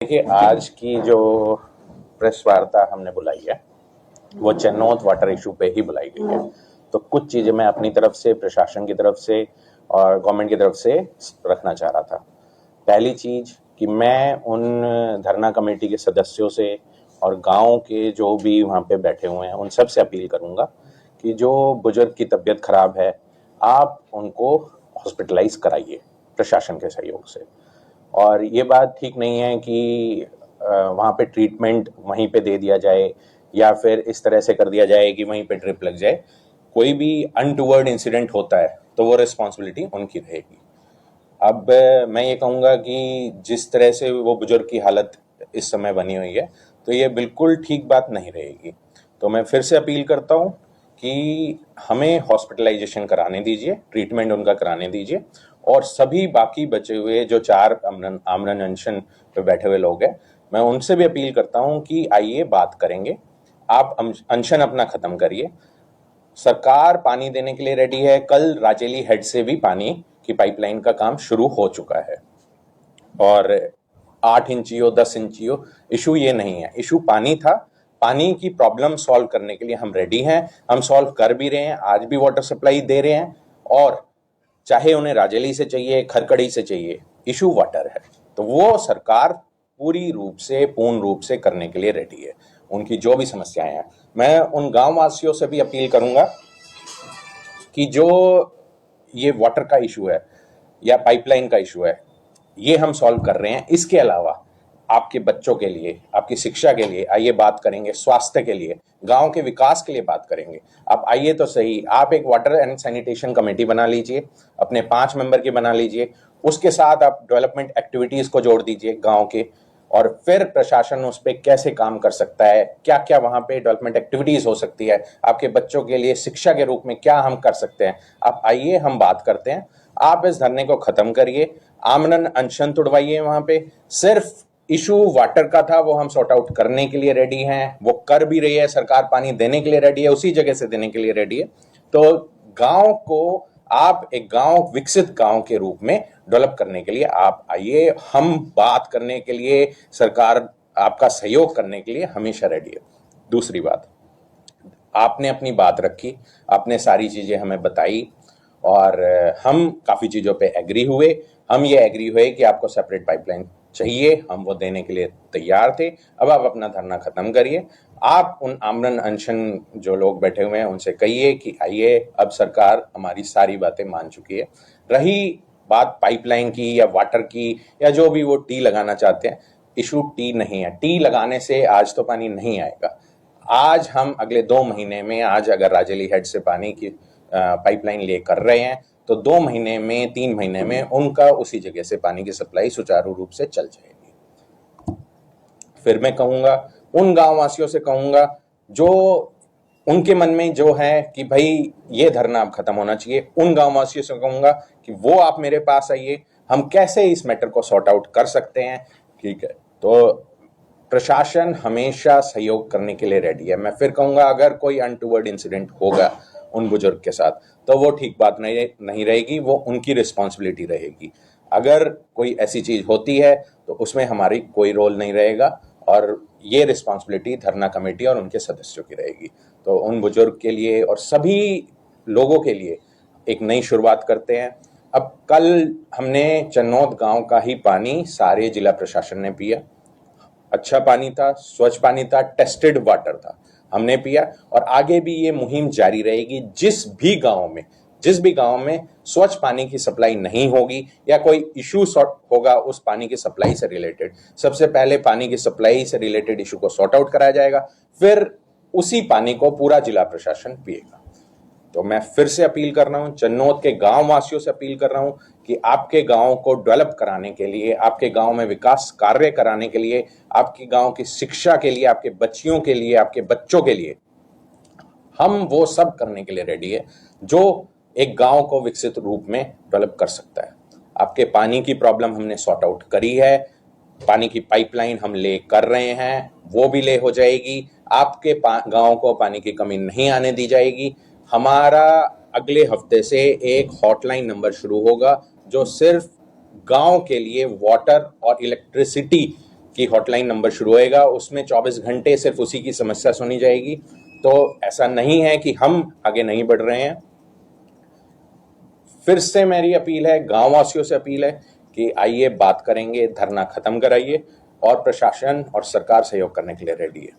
देखिए, आज की जो प्रेस वार्ता हमने बुलाई है वो चन्नौद वाटर इशू पे ही बुलाई गई है। तो कुछ चीज़ें मैं अपनी तरफ से, प्रशासन की तरफ से और गवर्नमेंट की तरफ से रखना चाह रहा था। पहली चीज़ कि मैं उन धरना कमेटी के सदस्यों से और गांव के जो भी वहाँ पे बैठे हुए हैं उन सब से अपील करूँगा कि जो बुजुर्ग की तबीयत खराब है, आप उनको हॉस्पिटलाइज कराइए प्रशासन के सहयोग से। और ये बात ठीक नहीं है कि वहाँ पे ट्रीटमेंट वहीं पे दे दिया जाए या फिर इस तरह से कर दिया जाए कि वहीं पे ड्रिप लग जाए। कोई भी अनटूवर्ड इंसिडेंट होता है तो वो रिस्पॉन्सिबिलिटी उनकी रहेगी। अब मैं ये कहूँगा कि जिस तरह से वो बुजुर्ग की हालत इस समय बनी हुई है तो ये बिल्कुल ठीक बात नहीं रहेगी। तो मैं फिर से अपील करता हूँ कि हमें हॉस्पिटलाइजेशन कराने दीजिए, ट्रीटमेंट उनका कराने दीजिए। और सभी बाकी बचे हुए जो 4 आमरण अनशन पे बैठे हुए लोग हैं, मैं उनसे भी अपील करता हूँ कि आइए बात करेंगे। आप अनशन अपना खत्म करिए। सरकार पानी देने के लिए रेडी है। कल राजेली हेड से भी पानी की पाइपलाइन का काम शुरू हो चुका है और 8 इंची हो 10 इंची हो, इशू ये नहीं है। इशू पानी था। पानी की प्रॉब्लम सॉल्व करने के लिए हम रेडी हैं। हम सॉल्व कर भी रहे हैं। आज भी वाटर सप्लाई दे रहे हैं और चाहे उन्हें राजेली से चाहिए, खरकड़ी से चाहिए, इशू वाटर है तो वो सरकार पूरी रूप से, पूर्ण रूप से करने के लिए रेडी है। उनकी जो भी समस्याएं हैं, मैं उन गांव वासियों से भी अपील करूंगा कि जो ये वाटर का इशू है या पाइपलाइन का इशू है, ये हम सॉल्व कर रहे हैं। इसके अलावा आपके बच्चों के लिए, आपकी शिक्षा के लिए आइए बात करेंगे, स्वास्थ्य के लिए, गांव के विकास के लिए बात करेंगे। आप आइए तो सही। आप एक वाटर एंड सैनिटेशन कमेटी बना लीजिए, अपने 5 मेंबर की बना लीजिए। उसके साथ आप डेवलपमेंट एक्टिविटीज को जोड़ दीजिए गांव के, और फिर प्रशासन उस पर कैसे काम कर सकता है, क्या क्या वहां पे डेवलपमेंट एक्टिविटीज हो सकती है, आपके बच्चों के लिए शिक्षा के रूप में क्या हम कर सकते हैं। आप आइए, हम बात करते हैं। आप इस धरने को खत्म करिए, आमरण अनशन तुड़वाइए। वहां पे सिर्फ इशू वाटर का था, वो हम सॉर्ट आउट करने के लिए रेडी हैं। वो कर भी रही है सरकार, पानी देने के लिए रेडी है, उसी जगह से देने के लिए रेडी है। तो गांव को आप एक गांव, विकसित गांव के रूप में डेवलप करने के लिए आप आइए। हम बात करने के लिए, सरकार आपका सहयोग करने के लिए हमेशा रेडी है। दूसरी बात, आपने अपनी बात रखी, आपने सारी चीजें हमें बताई और हम काफी चीजों पे एग्री हुए। हम ये एग्री हुए कि आपको सेपरेट पाइपलाइन चाहिए, हम वो देने के लिए तैयार थे। अब आप अपना धरना खत्म करिए। आप उन आमरण अनशन जो लोग बैठे हुए हैं उनसे कहिए कि आइए, अब सरकार हमारी सारी बातें मान चुकी है। रही बात पाइपलाइन की या वाटर की या जो भी वो टी लगाना चाहते हैं, इशू टी नहीं है। टी लगाने से आज तो पानी नहीं आएगा। आज हम अगले 2 महीने में, आज अगर राजेली हेड से पानी की पाइपलाइन ले कर रहे हैं तो 2 महीने में, 3 महीने में उनका उसी जगह से पानी की सप्लाई सुचारू रूप से चल जाएगी। फिर मैं कहूंगा, उन गांव वासियों से कहूंगा जो उनके मन में जो है कि भाई ये धरना अब खत्म होना चाहिए, उन गांव वासियों से कहूंगा कि वो आप मेरे पास आइए, हम कैसे इस मैटर को सॉर्ट आउट कर सकते हैं। ठीक है, तो प्रशासन हमेशा सहयोग करने के लिए रेडी है। मैं फिर कहूंगा, अगर कोई अनटूवर्ड इंसिडेंट होगा उन बुजुर्ग के साथ तो वो ठीक बात नहीं रहेगी, वो उनकी रिस्पॉन्सिबिलिटी रहेगी। अगर कोई ऐसी चीज होती है तो उसमें हमारी कोई रोल नहीं रहेगा और ये रिस्पॉन्सिबिलिटी धरना कमेटी और उनके सदस्यों की रहेगी। तो उन बुजुर्ग के लिए और सभी लोगों के लिए एक नई शुरुआत करते हैं। अब कल हमने चन्नौद गांव का ही पानी सारे जिला प्रशासन ने पिया। अच्छा पानी था, स्वच्छ पानी था, टेस्टेड वाटर था, हमने पिया। और आगे भी ये मुहिम जारी रहेगी। जिस भी गांव में स्वच्छ पानी की सप्लाई नहीं होगी या कोई इशू सॉर्ट होगा उस पानी की सप्लाई से रिलेटेड, सबसे पहले पानी की सप्लाई से रिलेटेड इशू को सॉर्ट आउट कराया जाएगा, फिर उसी पानी को पूरा जिला प्रशासन पिएगा। तो मैं फिर से अपील कर रहा हूं, चन्नौद के गांव वासियों से अपील कर रहा हूं कि आपके गांव को डेवलप कराने के लिए, आपके गांव में विकास कार्य कराने के लिए, आपके गांव की शिक्षा के लिए, आपके बच्चियों के लिए, आपके बच्चों के लिए हम वो सब करने के लिए रेडी है जो एक गांव को विकसित रूप में डेवलप कर सकता है। आपके पानी की प्रॉब्लम हमने सॉर्ट आउट करी है, पानी की पाइपलाइन हम ले कर रहे हैं, वो भी ले हो जाएगी। आपके गांव को पानी की कमी नहीं आने दी जाएगी। हमारा अगले हफ्ते से एक हॉटलाइन नंबर शुरू होगा जो सिर्फ गांव के लिए वाटर और इलेक्ट्रिसिटी की हॉटलाइन नंबर शुरू होएगा, उसमें 24 घंटे सिर्फ उसी की समस्या सुनी जाएगी। तो ऐसा नहीं है कि हम आगे नहीं बढ़ रहे हैं। फिर से मेरी अपील है, गांव वासियों से अपील है कि आइए बात करेंगे, धरना खत्म कराइए, और प्रशासन और सरकार सहयोग करने के लिए रेडी है।